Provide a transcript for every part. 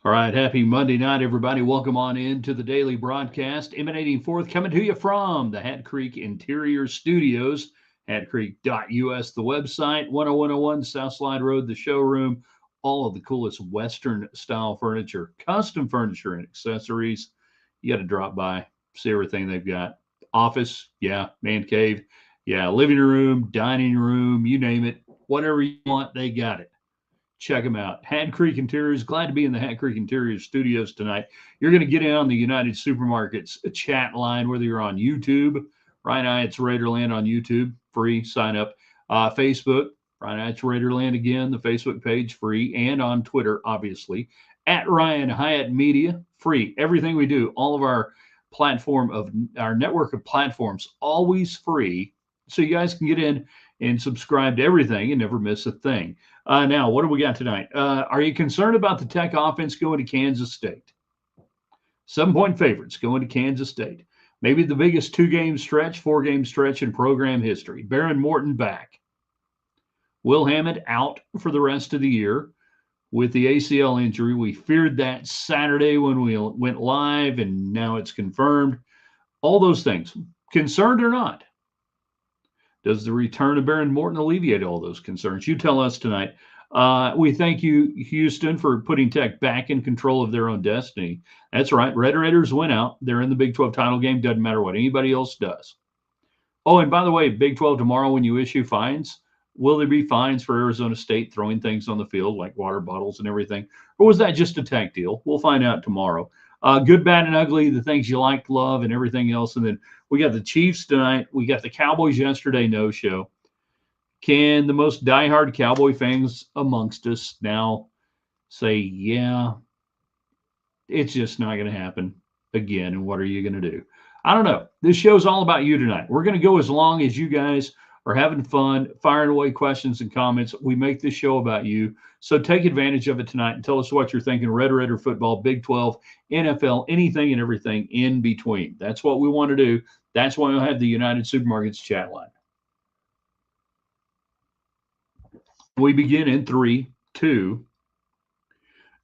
All right, happy Monday night, everybody. Welcome on in to the daily broadcast, emanating forth, coming to you from the Hat Creek Interior Studios, hatcreek.us, the website, 10101 South Slide Road, the showroom, all of the coolest Western style furniture, custom furniture and accessories. You got to drop by, see everything they've got. Office, yeah, man cave, yeah, living room, dining room, you name it, whatever you want, they got it. Check them out. Hat Creek Interiors. Glad to be in the Hat Creek Interiors studios tonight. You're going to get in on the United Supermarkets chat line, whether you're on YouTube, Ryan Hyatt's Raiderland on YouTube, free, sign up. Facebook, Ryan Hyatt's Raiderland again, the Facebook page, free, and on Twitter, obviously, at Ryan Hyatt Media, free. Everything we do, all of our our network of platforms, always free. So you guys can get in and subscribe to everything and never miss a thing. Now, what do we got tonight? Are you concerned about the Tech offense going to Kansas State? 7-point favorites going to Kansas State. Maybe the biggest 4-game stretch in program history. Baron Morton back. Will Hammond out for the rest of the year with the ACL injury. We feared that Saturday when we went live, and now it's confirmed. All those things. Concerned or not? Does the return of Baron Morton alleviate all those concerns? You tell us tonight. We thank you, Houston, for putting Tech back in control of their own destiny. That's right. Red Raiders went out. They're in the Big 12 title game. Doesn't matter what anybody else does. Oh, and by the way, Big 12 tomorrow, when you issue fines, will there be fines for Arizona State throwing things on the field like water bottles and everything? Or was that just a Tech deal? We'll find out tomorrow. Good, bad, and ugly, the things you like, love, and everything else. And then we got the Chiefs tonight. We got the Cowboys yesterday, no show. Can the most diehard Cowboy fans amongst us now say, yeah, it's just not going to happen again? And what are you going to do? I don't know. This show's all about you tonight. We're going to go as long as you guys are having fun, firing away questions and comments. We make this show about you. So take advantage of it tonight and tell us what you're thinking. Red Raider football, Big 12, NFL, anything and everything in between. That's what we want to do. That's why we'll have the United Supermarkets chat line. We begin in 3, 2.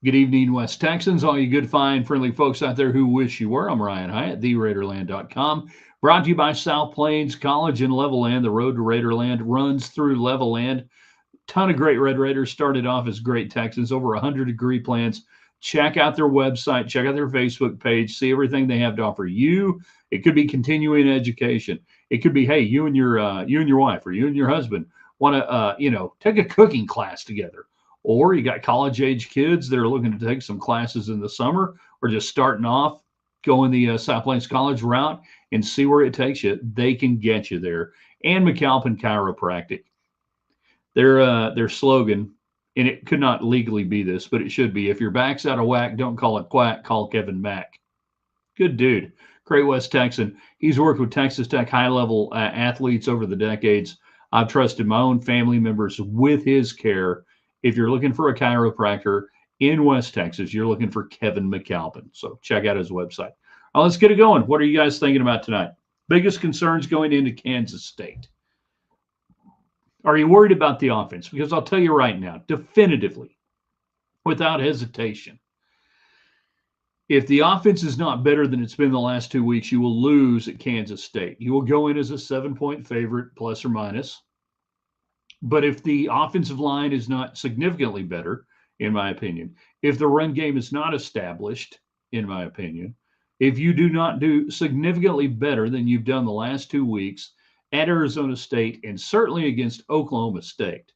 Good evening, West Texans, all you good, fine, friendly folks out there who wish you were. I'm Ryan Hyatt, theraiderland.com. Brought to you by South Plains College in Levelland. The road to Raiderland runs through Levelland. Ton of great Red Raiders started off as great Texans, over 100-degree plans. Check out their website, check out their Facebook page, see everything they have to offer you. It could be continuing education. It could be, hey, you and your wife or you and your husband want to, take a cooking class together. Or you got college-age kids that are looking to take some classes in the summer or just starting off, going the South Plains College route and see where it takes you. They can get you there. And McAlpin Chiropractic. Their slogan, and it could not legally be this, but it should be, if your back's out of whack, don't call it quack, call Kevin Mack. Good dude. Great West Texan. He's worked with Texas Tech high-level athletes over the decades. I've trusted my own family members with his care. If you're looking for a chiropractor in West Texas, you're looking for Kevin McAlpin. So check out his website. Now let's get it going. What are you guys thinking about tonight? Biggest concerns going into Kansas State. Are you worried about the offense? Because I'll tell you right now, definitively, without hesitation, if the offense is not better than it's been the last 2 weeks, you will lose at Kansas State. You will go in as a 7-point favorite, plus or minus. But if the offensive line is not significantly better, in my opinion, if the run game is not established, in my opinion, if you do not do significantly better than you've done the last 2 weeks at Arizona State and certainly against Oklahoma State,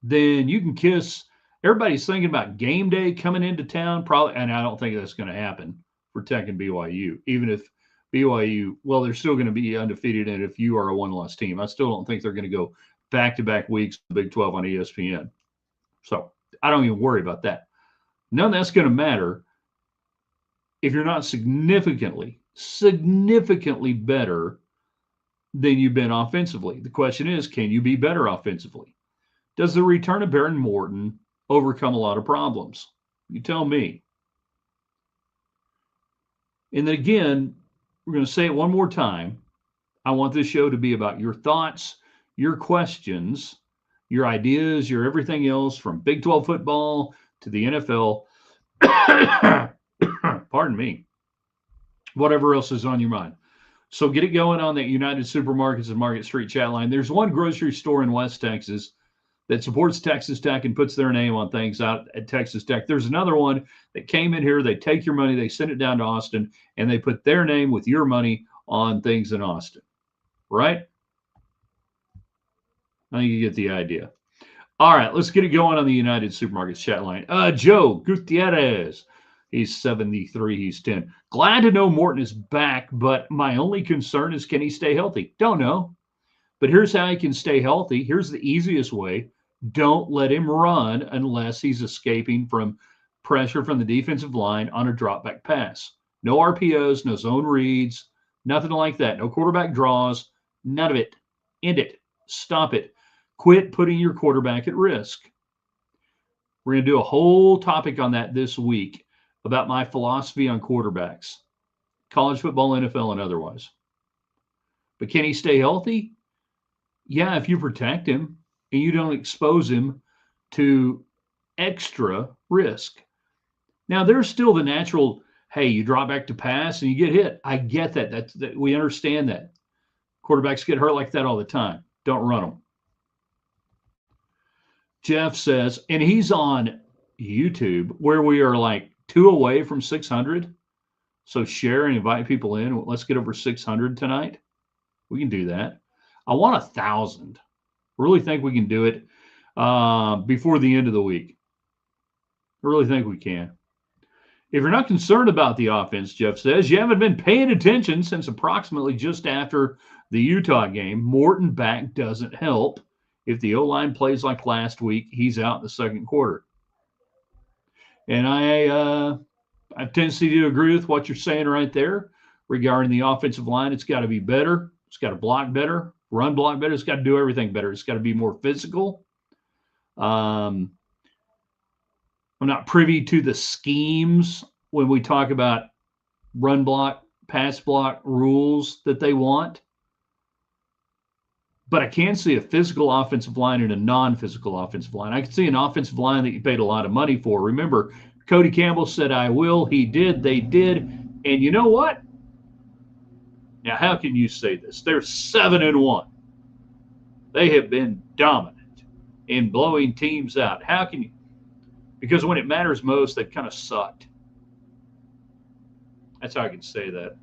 then you can kiss. Everybody's thinking about game day coming into town, probably, and I don't think that's going to happen for Tech and BYU, even if BYU, well, they're still going to be undefeated, and if you are a one-loss team, I still don't think they're going to go back-to-back weeks in the Big 12 on ESPN. So I don't even worry about that. None of that's going to matter if you're not significantly better than you've been offensively. The question is, can you be better offensively? Does the return of Baron Morton overcome a lot of problems? You tell me. And then again, we're going to say it one more time. I want this show to be about your thoughts, your questions, your ideas, your everything else, from Big 12 football to the NFL. Pardon me. Whatever else is on your mind. So get it going on that United Supermarkets and Market Street chat line. There's one grocery store in West Texas that supports Texas Tech and puts their name on things out at Texas Tech. There's another one that came in here. They take your money, they send it down to Austin, and they put their name with your money on things in Austin. Right? I think you get the idea. All right, let's get it going on the United Supermarkets chat line. Joe Gutierrez. He's 73. He's 10. Glad to know Morton is back, but my only concern is, can he stay healthy? Don't know. But here's how he can stay healthy. Here's the easiest way. Don't let him run unless he's escaping from pressure from the defensive line on a drop back pass. No RPOs, no zone reads, nothing like that. No quarterback draws, none of it. End it. Stop it. Quit putting your quarterback at risk. We're going to do a whole topic on that this week about my philosophy on quarterbacks, college football, NFL, and otherwise. But can he stay healthy? Yeah, if you protect him and you don't expose him to extra risk. Now, there's still the natural, hey, you drop back to pass and you get hit. I get that. We understand that. Quarterbacks get hurt like that all the time. Don't run them. Jeff says, and he's on YouTube where we are like 2 away from 600. So share and invite people in. Let's get over 600 tonight. We can do that. I want 1,000. Really think we can do it before the end of the week. I really think we can. If you're not concerned about the offense, Jeff says, you haven't been paying attention since approximately just after the Utah game. Morton back doesn't help. If the O-line plays like last week, he's out in the second quarter. And I have a tendency to agree with what you're saying right there regarding the offensive line. It's got to be better. It's got to block better, run block better. It's got to do everything better. It's got to be more physical. I'm not privy to the schemes when we talk about run block, pass block rules that they want. But I can see a physical offensive line and a non-physical offensive line. I can see an offensive line that you paid a lot of money for. Remember, Cody Campbell said, I will. He did. They did. And you know what? Now, how can you say this? They're 7-1. They have been dominant in blowing teams out. How can you? Because when it matters most, they've kind of sucked. That's how I can say that.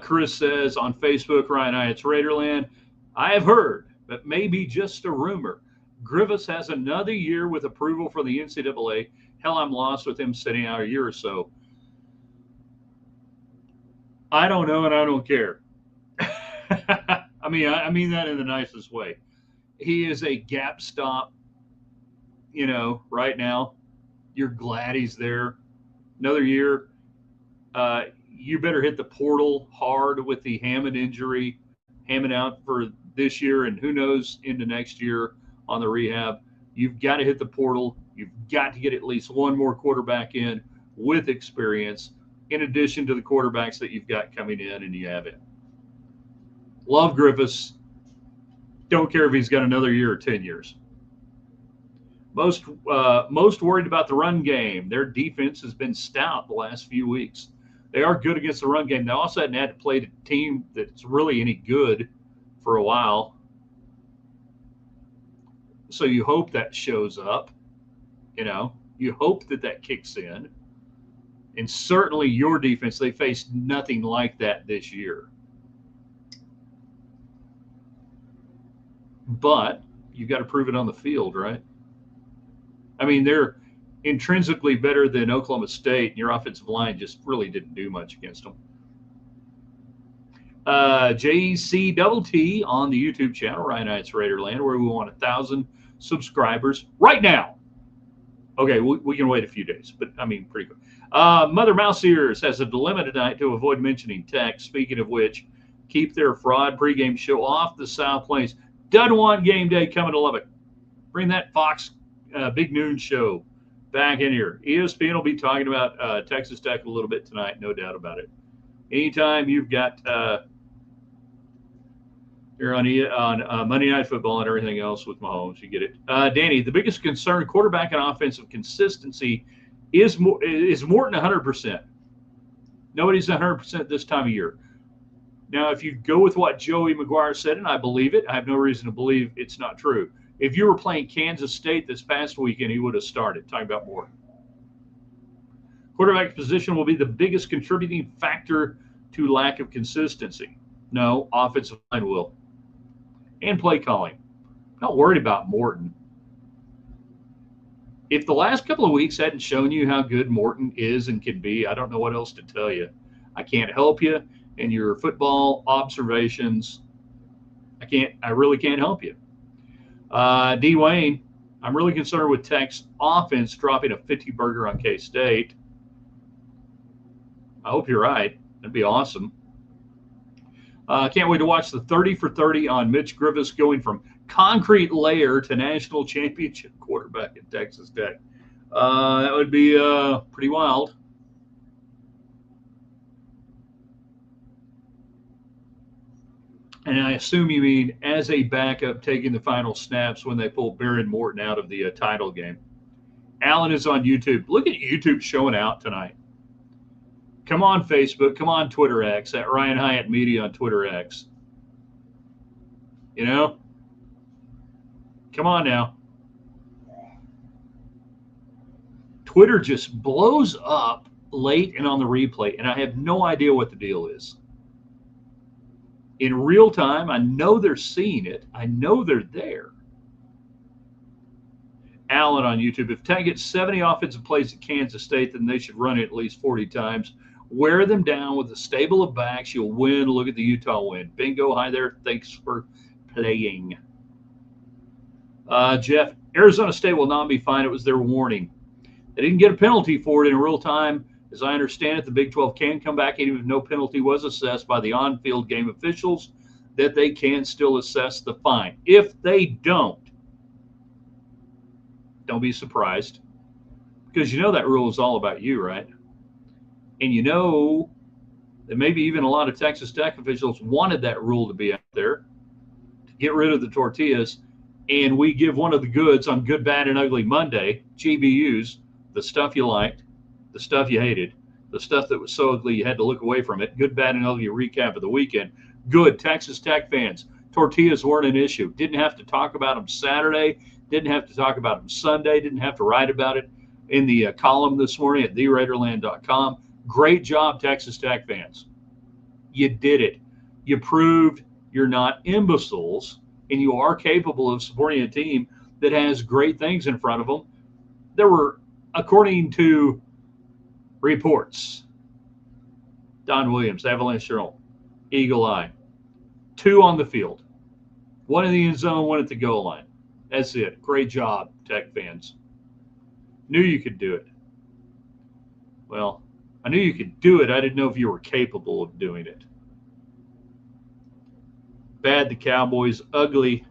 Chris says on Facebook, Ryan, it's Raiderland. I have heard, but maybe just a rumor. Griffiths has another year with approval from the NCAA. Hell, I'm lost with him sitting out a year or so. I don't know, and I don't care. I mean that in the nicest way. He is a gap stop, right now. You're glad he's there. Another year. You better hit the portal hard with the Hammond injury. Hammond out for this year and who knows into next year on the rehab. You've got to hit the portal. You've got to get at least one more quarterback in with experience in addition to the quarterbacks that you've got coming in and you have it. Love Griffiths. Don't care if he's got another year or 10 years. Most worried about the run game. Their defense has been stout the last few weeks. They are good against the run game. They also hadn't had to play a team that's really any good for a while. So you hope that shows up. You hope that kicks in. And certainly your defense, they faced nothing like that this year. But you've got to prove it on the field, right? I mean, they're intrinsically better than Oklahoma State, and your offensive line just really didn't do much against them. JCTT on the YouTube channel, Ryan Knights Raiderland, where we want 1,000 subscribers right now. Okay, we can wait a few days, but pretty good. Mother Mouse Ears has a dilemma tonight to avoid mentioning Tech. Speaking of which, keep their fraud pregame show off the South Plains. Doesn't want game day coming to Lubbock. Bring that Fox Big Noon show back in here. ESPN will be talking about Texas Tech a little bit tonight, no doubt about it. Anytime you've got You're on Monday Night Football and everything else with Mahomes. You get it. Danny, the biggest concern, quarterback and offensive consistency, is Morton 100%. Nobody's 100% this time of year. Now, if you go with what Joey McGuire said, and I believe it, I have no reason to believe it's not true. If you were playing Kansas State this past weekend, he would have started. Talking about Morton. Quarterback position will be the biggest contributing factor to lack of consistency. No, offensive line will. And play calling. Not worried about Morton. If the last couple of weeks hadn't shown you how good Morton is and can be, I don't know what else to tell you. I can't help you in your football observations. I really can't help you. D. Wayne, I'm really concerned with Tech's offense dropping a 50-burger on K-State. I hope you're right. That'd be awesome. Can't wait to watch the 30 for 30 on Mitch Griffis going from concrete layer to national championship quarterback at Texas Tech. That would be pretty wild. And I assume you mean as a backup taking the final snaps when they pull Baron Morton out of the title game. Alan is on YouTube. Look at YouTube showing out tonight. Come on Facebook. Come on Twitter X at Ryan Hyatt Media on Twitter X. You know? Come on now. Twitter just blows up late and on the replay, and I have no idea what the deal is. In real time, I know they're seeing it. I know they're there. Allen on YouTube. If Tech gets 70 offensive plays at Kansas State, then they should run it at least 40 times. Wear them down with a stable of backs. You'll win. Look at the Utah win. Bingo. Hi there. Thanks for playing. Jeff, Arizona State will not be fined. It was their warning. They didn't get a penalty for it in real time. As I understand it, the Big 12 can come back, even if no penalty was assessed by the on-field game officials, that they can still assess the fine. If they don't be surprised, because you know that rule is all about you, right? And you know that maybe even a lot of Texas Tech officials wanted that rule to be out there to get rid of the tortillas, and we give one of the goods on Good, Bad, and Ugly Monday, GBUs, the stuff you liked, the stuff you hated, the stuff that was so ugly you had to look away from it. Good, Bad, and Ugly recap of the weekend. Good, Texas Tech fans. Tortillas weren't an issue. Didn't have to talk about them Saturday. Didn't have to talk about them Sunday. Didn't have to write about it in the column this morning at theraiderland.com. Great job, Texas Tech fans. You did it. You proved you're not imbeciles, and you are capable of supporting a team that has great things in front of them. There were, according to reports, Don Williams, Avalanche Journal, Eagle Eye, 2 on the field, 1 in the end zone, 1 at the goal line. That's it. Great job, Tech fans. Knew you could do it. Well, I knew you could do it. I didn't know if you were capable of doing it. Bad, the Cowboys. Ugly,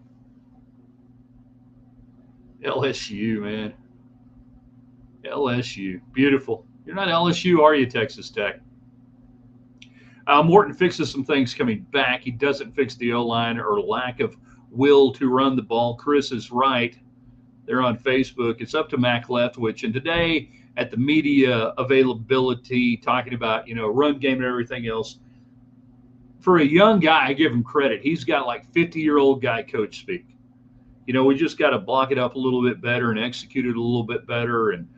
LSU, man. LSU. Beautiful. You're not LSU, are you, Texas Tech? Morton fixes some things coming back. He doesn't fix the O-line or lack of will to run the ball. Chris is right. They're on Facebook. It's up to Mac Leftwich. And today at the media availability, talking about, run game and everything else, for a young guy, I give him credit. He's got like 50-year-old guy coach speak. We just got to block it up a little bit better and execute it a little bit better. And,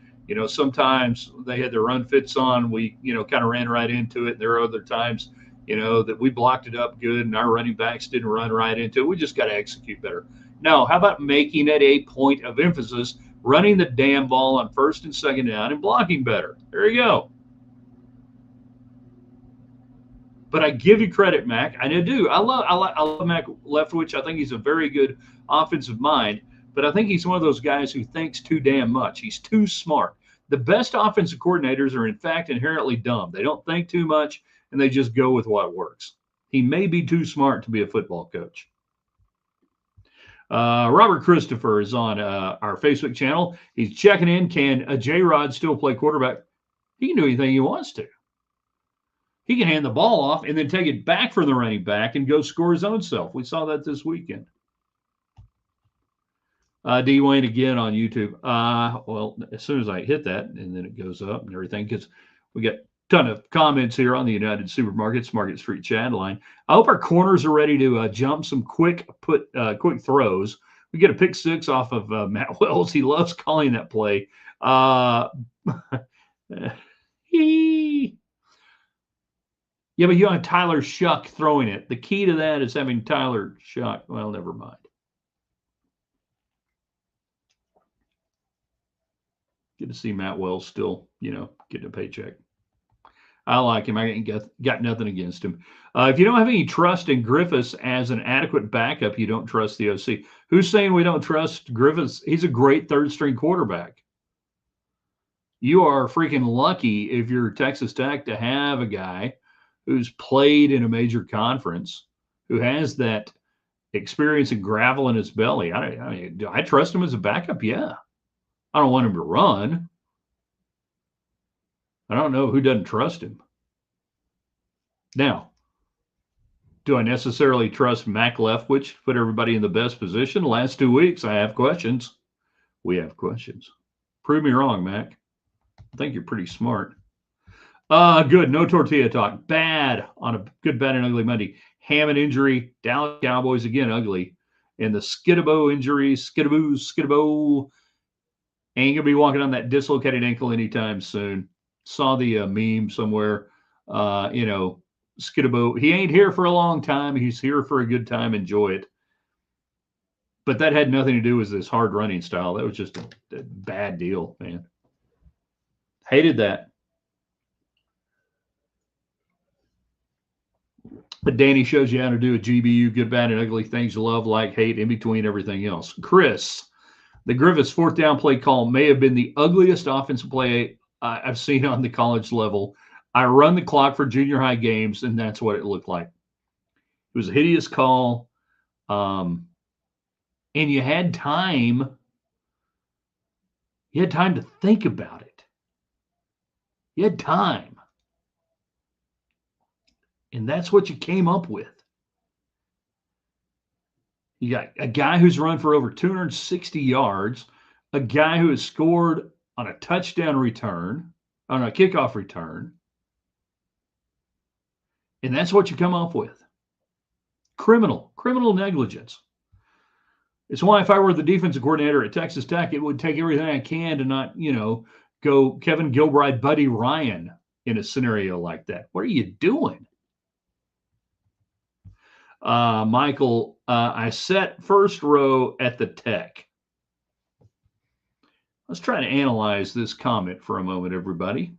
sometimes they had their run fits on. We, kind of ran right into it. There are other times, that we blocked it up good and our running backs didn't run right into it. We just got to execute better. No, how about making it a point of emphasis, running the damn ball on first and second down and blocking better? There you go. But I give you credit, Mac. I do. I love Mac Leftwich. I think he's a very good offensive mind, but I think he's one of those guys who thinks too damn much. He's too smart. The best offensive coordinators are, in fact, inherently dumb. They don't think too much, and they just go with what works. He may be too smart to be a football coach. Robert Christopher is on our Facebook channel. He's checking in. Can J-Rod still play quarterback? He can do anything he wants to. He can hand the ball off and then take it back from the running back and go score his own self. We saw that this weekend. D. Wayne again on YouTube. Well, as soon as I hit that, and then it goes up and everything, because we got a ton of comments here on the United Supermarkets Market Street chat line. I hope our corners are ready to jump some quick throws. We get a pick six off of Matt Wells. He loves calling that play. Yeah, but you have Tyler Shuck throwing it. The key to that is having Tyler Shuck. Well, never mind. Good to see Matt Wells still, getting a paycheck. I like him. I ain't got nothing against him. If you don't have any trust in Griffiths as an adequate backup, you don't trust the OC. Who's saying we don't trust Griffiths? He's a great third-string quarterback. You are freaking lucky if you're Texas Tech to have a guy who's played in a major conference, who has that experience and gravel in his belly. I mean, do I trust him as a backup? Yeah. I don't want him to run. I don't know who doesn't trust him. Now, do I necessarily trust Mac Leftwich to put everybody in the best position? The last 2 weeks, I have questions. We have questions. Prove me wrong, Mac. I think you're pretty smart. Good. No tortilla talk. Bad on a good, bad, and ugly Monday. Hammond injury. Dallas Cowboys again ugly. And the Skidabo injury. Skidabo. Ain't gonna be walking on that dislocated ankle anytime soon. Saw the meme somewhere. Skidabo. He ain't here for a long time. He's here for a good time. Enjoy it. But that had nothing to do with this hard running style. That was just a bad deal, man. Hated that. But Danny shows you how to do a GBU, good, bad, and ugly, things you love, like, hate, in between everything else. Chris, the Griffiths fourth down play call may have been the ugliest offensive play I've seen on the college level. I run the clock for junior high games, and that's what it looked like. It was a hideous call. And you had time. You had time to think about it. You had time. And that's what you came up with. You got a guy who's run for over 260 yards, a guy who has scored on a touchdown return, on a kickoff return. And that's what you come up with. Criminal negligence. It's why if I were the defensive coordinator at Texas Tech, it would take everything I can to not, go Kevin Gilbride, Buddy Ryan in a scenario like that. What are you doing? Michael, I sat first row at the Tech. Let's try to analyze this comment for a moment, everybody.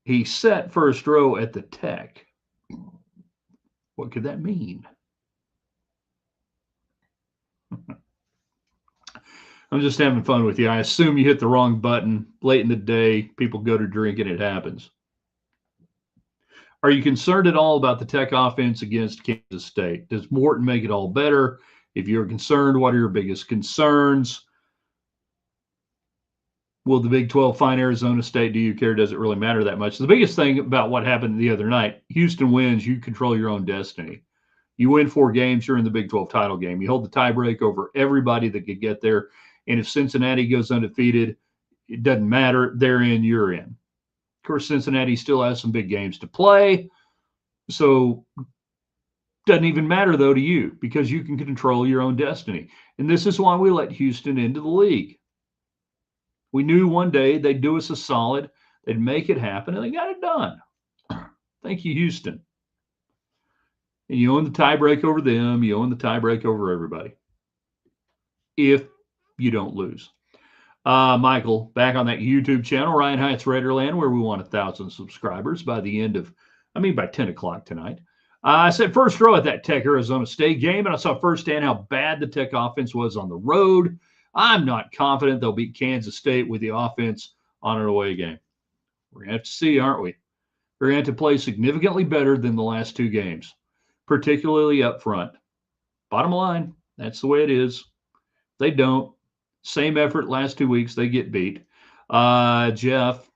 He sat first row at the Tech. What could that mean? I'm just having fun with you. I assume you hit the wrong button late in the day. People go to drink and it happens. Are you concerned at all about the Tech offense against Kansas State? Does Morton make it all better? If you're concerned, what are your biggest concerns? Will the Big 12 fine Arizona State? Do you care? Does it really matter that much? The biggest thing about what happened the other night, Houston wins, you control your own destiny. You win 4 games, you're in the Big 12 title game. You hold the tiebreak over everybody that could get there. And if Cincinnati goes undefeated, it doesn't matter. They're in, you're in. Of course, Cincinnati still has some big games to play. So doesn't even matter, though, to you because you can control your own destiny. And this is why we let Houston into the league. We knew one day they'd do us a solid. They'd make it happen, and they got it done. Thank you, Houston. And you own the tiebreak over them. You own the tiebreak over everybody. If you don't lose. Michael, back on that YouTube channel, Ryan Heights Raiderland, where we want 1,000 subscribers by 10 o'clock tonight. I said first row at that Tech Arizona State game, and I saw firsthand how bad the Tech offense was on the road. I'm not confident they'll beat Kansas State with the offense on an away game. We're going to have to see, aren't we? We're going to have to play significantly better than the last 2 games, particularly up front. Bottom line, that's the way it is. They don't. Same effort last 2 weeks, they get beat. Jeff,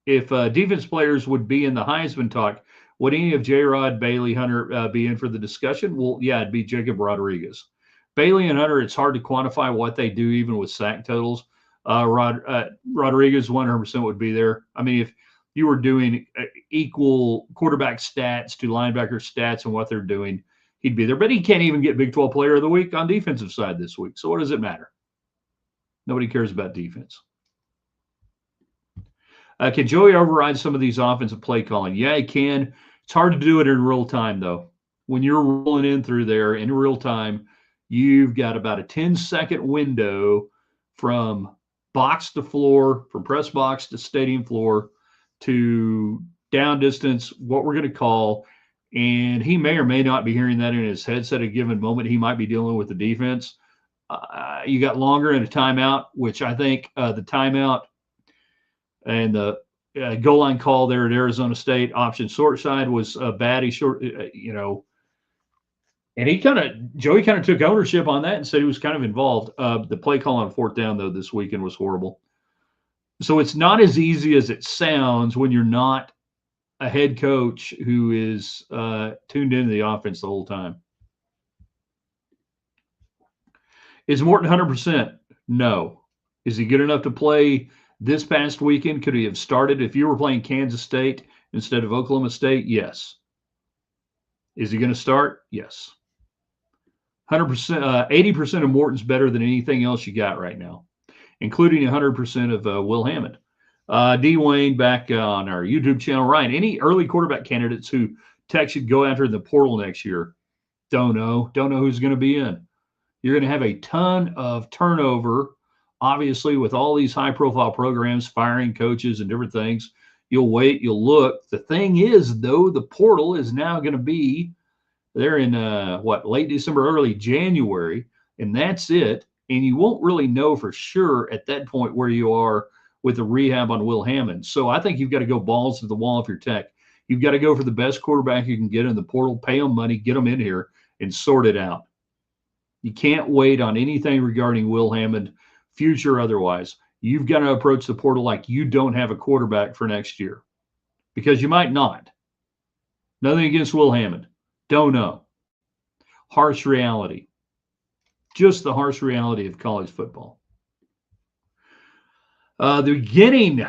if defense players would be in the Heisman talk, would any of J-Rod, Bailey, Hunter be in for the discussion? Well, yeah, it'd be Jacob Rodriguez. Bailey and Hunter, it's hard to quantify what they do even with sack totals. Rodriguez 100% would be there. I mean, if you were doing equal quarterback stats to linebacker stats and what they're doing, he'd be there. But he can't even get Big 12 Player of the Week on defensive side this week. So what does it matter? Nobody cares about defense. Can Joey override some of these offensive play calling? Yeah, he can. It's hard to do it in real time, though. When you're rolling in through there in real time, you've got about a 10-second window from box to floor, from press box to stadium floor to down distance, what we're going to call. And he may or may not be hearing that in his headset at a given moment. He might be dealing with the defense. You got longer in a timeout, which I think the timeout and the goal line call there at Arizona State, option short side, was bad. He short, and Joey kind of took ownership on that and said he was kind of involved. The play call on fourth down, though, this weekend was horrible. So it's not as easy as it sounds when you're not a head coach who is tuned into the offense the whole time. Is Morton 100%? No. Is he good enough to play this past weekend? Could he have started if you were playing Kansas State instead of Oklahoma State? Yes. Is he going to start? Yes. 100%, 80% of Morton's better than anything else you got right now, including 100% of Will Hammond. D. Wayne back on our YouTube channel. Ryan, any early quarterback candidates who Tech should go after in the portal next year? Don't know. Don't know who's going to be in. You're going to have a ton of turnover, obviously, with all these high-profile programs, firing coaches and different things. You'll wait, you'll look. The thing is, though, the portal is now going to be there in, late December, early January, and that's it. And you won't really know for sure at that point where you are with the rehab on Will Hammond. So I think you've got to go balls to the wall if you're Tech. You've got to go for the best quarterback you can get in the portal, pay them money, get them in here, and sort it out. You can't wait on anything regarding Will Hammond, future otherwise. You've got to approach the portal like you don't have a quarterback for next year, because you might not. Nothing against Will Hammond. Don't know. Harsh reality. Just the harsh reality of college football. The beginning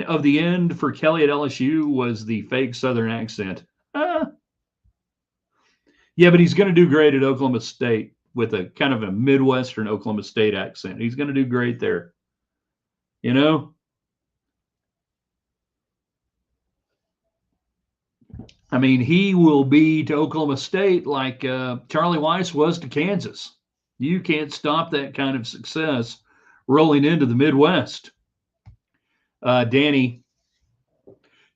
of the end for Kelly at LSU was the fake Southern accent. Yeah, but he's going to do great at Oklahoma State with a kind of a Midwestern Oklahoma State accent. He's going to do great there. You know? I mean, he will be to Oklahoma State like Charlie Weiss was to Kansas. You can't stop that kind of success rolling into the Midwest. Danny,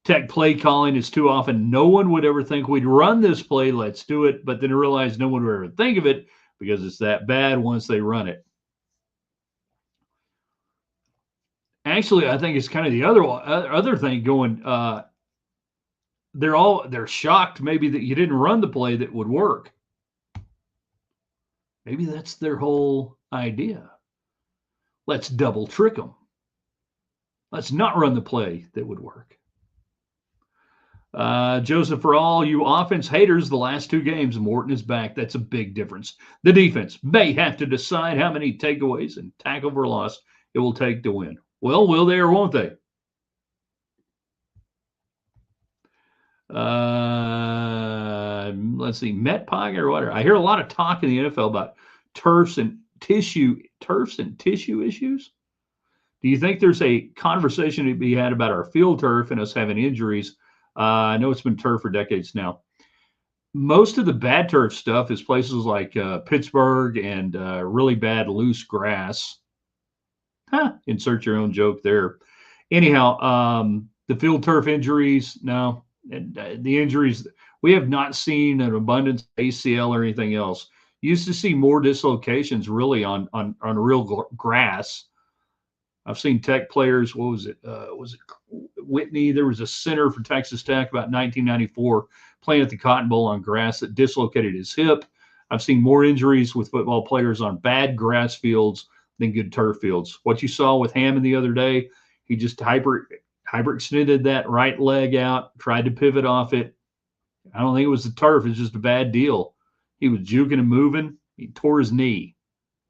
Tech play calling is too often. No one would ever think we'd run this play. Let's do it. But then realize no one would ever think of it because it's that bad once they run it. Actually, I think it's kind of the other thing going. They're shocked maybe that you didn't run the play that would work. Maybe that's their whole idea. Let's double trick them. Let's not run the play that would work. Joseph, for all you offense haters, the last two games, Morton is back. That's a big difference. The defense may have to decide how many takeaways and tackle for loss it will take to win. Well, will they or won't they? Let's see, Metpog or whatever. I hear a lot of talk in the NFL about turfs and tissue issues. Do you think there's a conversation to be had about our field turf and us having injuries? I know it's been turf for decades now. Most of the bad turf stuff is places like Pittsburgh and really bad loose grass. Insert your own joke there. Anyhow, the field turf injuries, no. And the injuries, we have not seen an abundance of ACL or anything else. You used to see more dislocations really on real grass. I've seen Tech players, what was it? Was it Whitney? There was a center for Texas Tech about 1994 playing at the Cotton Bowl on grass that dislocated his hip. I've seen more injuries with football players on bad grass fields than good turf fields. What you saw with Hammond the other day, he just hyperextended that right leg out, tried to pivot off it. I don't think it was the turf. It's just a bad deal. He was juking and moving. He tore his knee,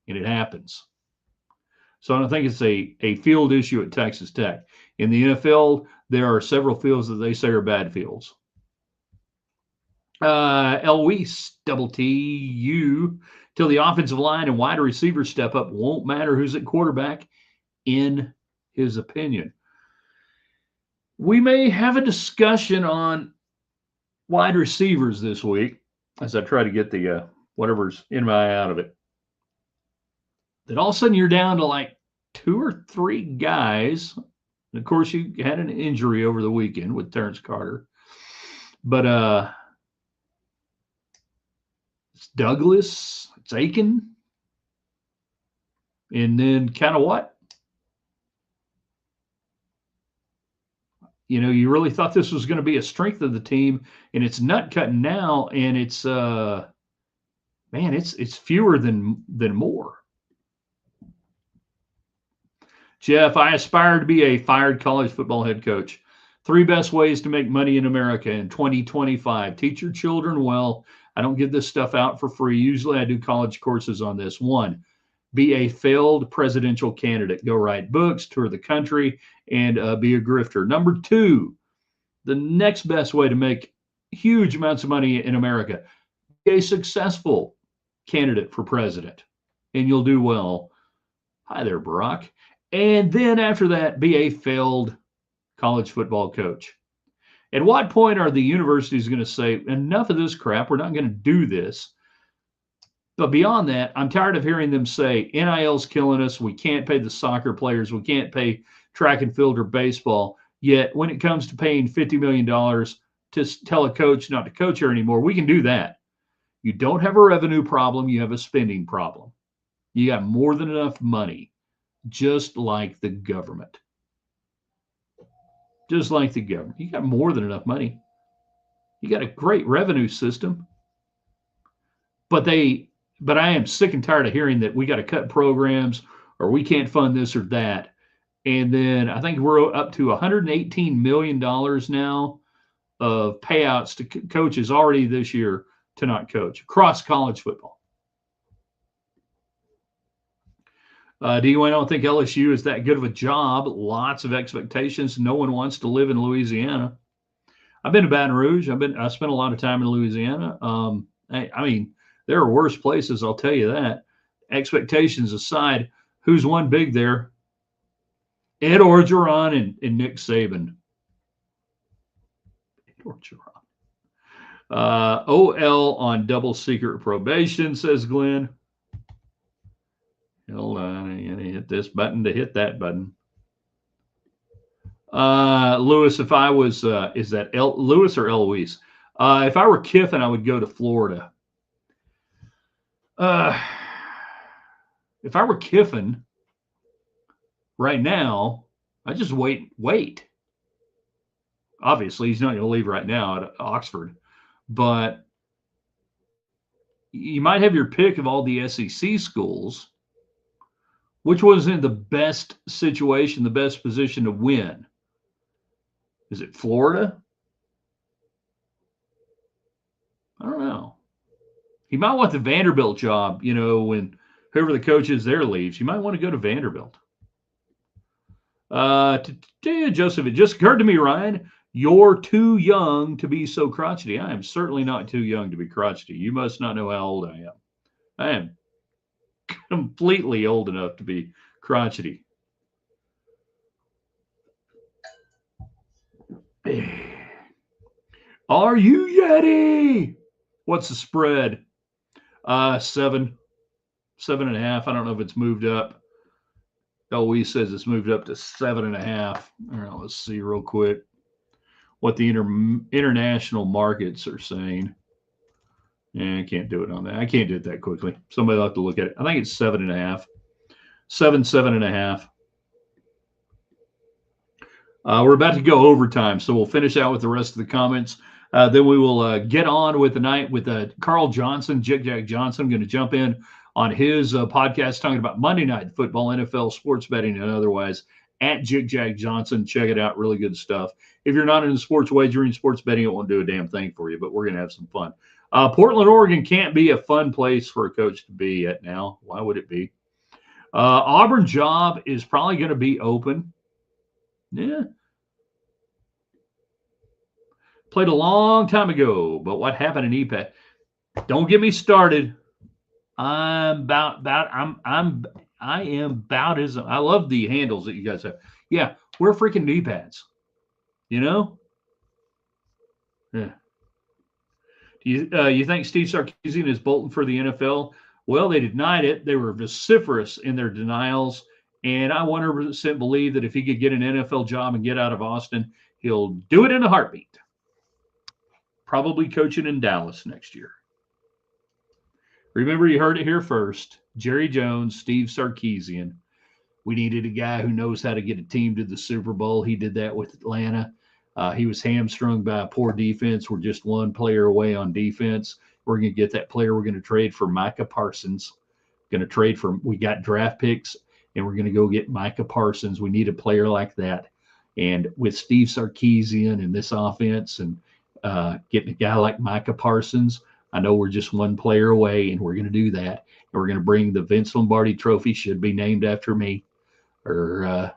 and it happens. So I don't think it's a field issue at Texas Tech. In the NFL, there are several fields that they say are bad fields. Elwes, double TU, till the offensive line and wide receivers step up. Won't matter who's at quarterback, in his opinion. We may have a discussion on wide receivers this week as I try to get the whatever's in my eye out of it. Then all of a sudden you're down to like 2 or 3 guys. And of course, you had an injury over the weekend with Terrence Carter. But it's Douglas, it's Aiken. And then kind of what? You know, you really thought this was going to be a strength of the team, and it's nut cutting now, and it's it's fewer than more. Jeff, I aspire to be a fired college football head coach. 3 best ways to make money in America in 2025. Teach your children well. I don't give this stuff out for free. Usually I do college courses on this. 1, be a failed presidential candidate. Go write books, tour the country, and be a grifter. Number 2, the next best way to make huge amounts of money in America. Be a successful candidate for president, and you'll do well. Hi there, Barack. And then after that, be a failed college football coach. At what point are the universities going to say, enough of this crap, we're not going to do this? But beyond that, I'm tired of hearing them say, NIL's killing us. We can't pay the soccer players. We can't pay track and field or baseball. Yet when it comes to paying $50 million to tell a coach not to coach here anymore, we can do that. You don't have a revenue problem. You have a spending problem. You got more than enough money, just like the government. Just like the government. You got more than enough money. You got a great revenue system. But I am sick and tired of hearing that we got to cut programs or we can't fund this or that. And then I think we're up to $118 million now of payouts to coaches already this year to not coach across college football. Do you don't think LSU is that good of a job? Lots of expectations. No one wants to live in Louisiana. I've been to Baton Rouge. I spent a lot of time in Louisiana. I mean, there are worse places, I'll tell you that. Expectations aside, who's won big there? Ed Orgeron and Nick Saban. Ed Orgeron. OL on double secret probation, says Glenn. Hold on, I'm going to hit this button to hit that button. Lewis, if I was, is that Lewis or Eloise? If I were Kiffin, I would go to Florida. If I were Kiffin right now, I'd just wait. Obviously, he's not going to leave right now at Oxford, but you might have your pick of all the SEC schools. Which was in the best situation, the best position to win? Is it Florida? I don't know. He might want the Vanderbilt job, when whoever the coach is there leaves. You might want to go to Vanderbilt. Joseph, it just occurred to me, Ryan, you're too young to be so crotchety. I am certainly not too young to be crotchety. You must not know how old I am. I am completely old enough to be crotchety. Are you Yeti? What's the spread? 7.5. I don't know if it's moved up. Eloise says it's moved up to 7.5. All right, let's see real quick what the international markets are saying. Yeah, I can't do it on that. I can't do it that quickly. Somebody will have to look at it. I think it's 7.5. 7.5. We're about to go overtime, so we'll finish out with the rest of the comments. Then we will get on with the night with Carl Johnson, Jack Johnson. I'm going to jump in on his podcast talking about Monday Night Football, NFL, sports betting, and otherwise at Jig Jack Johnson. Check it out. Really good stuff. If you're not into sports wagering, sports betting, it won't do a damn thing for you, but we're going to have some fun. Portland, Oregon can't be a fun place for a coach to be at now. Why would it be? Auburn job is probably going to be open. Yeah. Played a long time ago, but what happened in EPAC? Don't get me started. I am boutism. I love the handles that you guys have. Yeah, we're freaking knee pads. You know? Yeah. You think Steve Sarkisian is bolting for the NFL? Well, they denied it. They were vociferous in their denials. And I 100% believe that if he could get an NFL job and get out of Austin, he'll do it in a heartbeat. Probably coaching in Dallas next year. Remember, you heard it here first. Jerry Jones, Steve Sarkisian. We needed a guy who knows how to get a team to the Super Bowl. He did that with Atlanta. He was hamstrung by a poor defense. We're just one player away on defense. We're going to get that player. We're going to trade for Micah Parsons. We got draft picks, and we're going to go get Micah Parsons. We need a player like that. And with Steve Sarkisian and this offense and getting a guy like Micah Parsons, I know we're just one player away, and we're going to do that. And we're going to bring the Vince Lombardi Trophy, should be named after me, or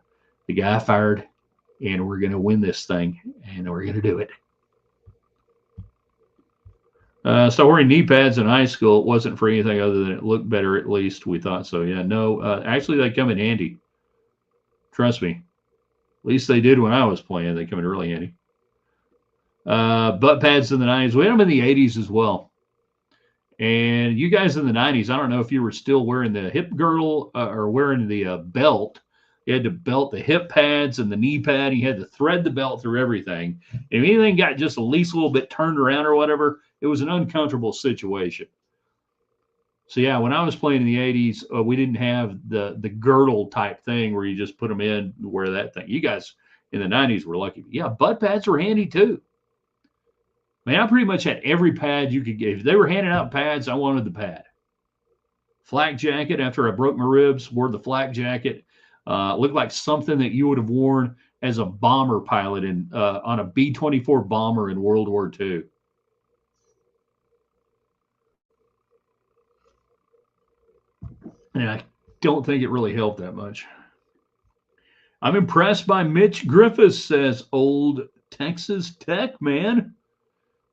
the guy I fired, and we're going to win this thing, and we're going to do it. So wearing knee pads in high school, it wasn't for anything other than it looked better, at least we thought so. Yeah, no, actually they come in handy. Trust me. At least they did when I was playing. They come in really handy. Butt pads in the 90s. We had them in the 80s as well. And you guys in the 90s, I don't know if you were still wearing the hip girdle or wearing the belt. You had to belt the hip pads and the knee pad. You had to thread the belt through everything. If anything got just at least a little bit turned around or whatever, it was an uncomfortable situation. So, yeah, when I was playing in the 80s, we didn't have the girdle type thing where you just put them in, wear that thing. You guys in the 90s were lucky. Yeah, butt pads were handy too. Man, I pretty much had every pad you could get. If they were handing out pads, I wanted the pad. Flak jacket, after I broke my ribs, wore the flak jacket. Looked like something that you would have worn as a bomber pilot on a B-24 bomber in World War II. And I don't think it really helped that much. I'm impressed by Mitch Griffiths, says old Texas Tech, man.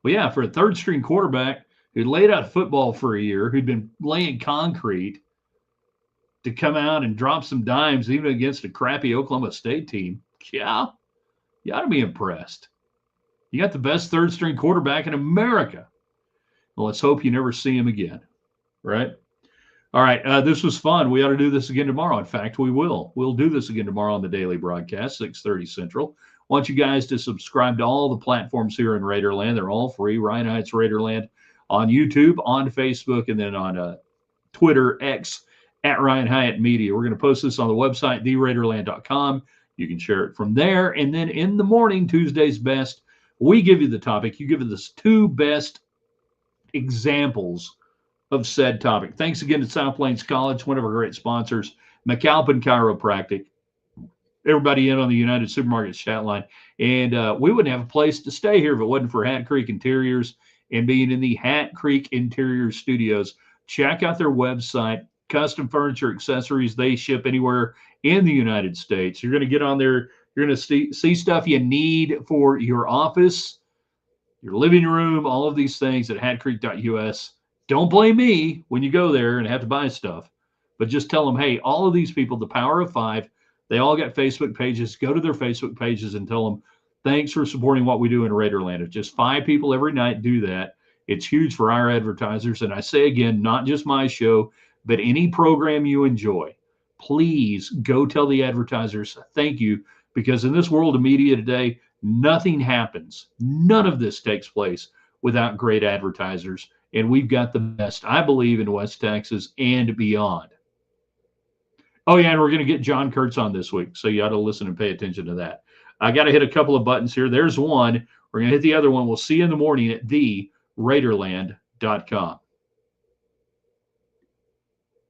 Well, yeah, for a third-string quarterback who laid out football for a year, who'd been laying concrete, to come out and drop some dimes even against a crappy Oklahoma State team, yeah, you ought to be impressed. You got the best third-string quarterback in America. Well, let's hope you never see him again, right? All right, this was fun. We ought to do this again tomorrow. In fact, we will. We'll do this again tomorrow on the daily broadcast, 6:30 Central. I want you guys to subscribe to all the platforms here in Raiderland. They're all free. Ryan Hyatt's Raiderland on YouTube, on Facebook, and then on Twitter, X, at Ryan Hyatt Media. We're going to post this on the website, theraiderland.com. You can share it from there. And then in the morning, Tuesday's Best, we give you the topic. You give us the two best examples of said topic. Thanks again to South Plains College, one of our great sponsors, McAlpin Chiropractic, everybody in on the United Supermarkets chat line. And we wouldn't have a place to stay here if it wasn't for Hat Creek Interiors and being in the Hat Creek Interiors studios. Check out their website, custom furniture, accessories. They ship anywhere in the United States. You're going to get on there. You're going to see stuff you need for your office, your living room, all of these things at hatcreek.us. Don't blame me when you go there and have to buy stuff, but just tell them, hey, all of these people, the Power of Five, they all got Facebook pages. Go to their Facebook pages and tell them, thanks for supporting what we do in Raiderland. If just 5 people every night do that, it's huge for our advertisers. And I say again, not just my show, but any program you enjoy, please go tell the advertisers thank you, because in this world of media today, nothing happens. None of this takes place without great advertisers. And we've got the best, I believe, in West Texas and beyond. Oh, yeah, and we're going to get John Kurtz on this week, so you ought to listen and pay attention to that. I got to hit a couple of buttons here. There's one. We're going to hit the other one. We'll see you in the morning at theraiderland.com.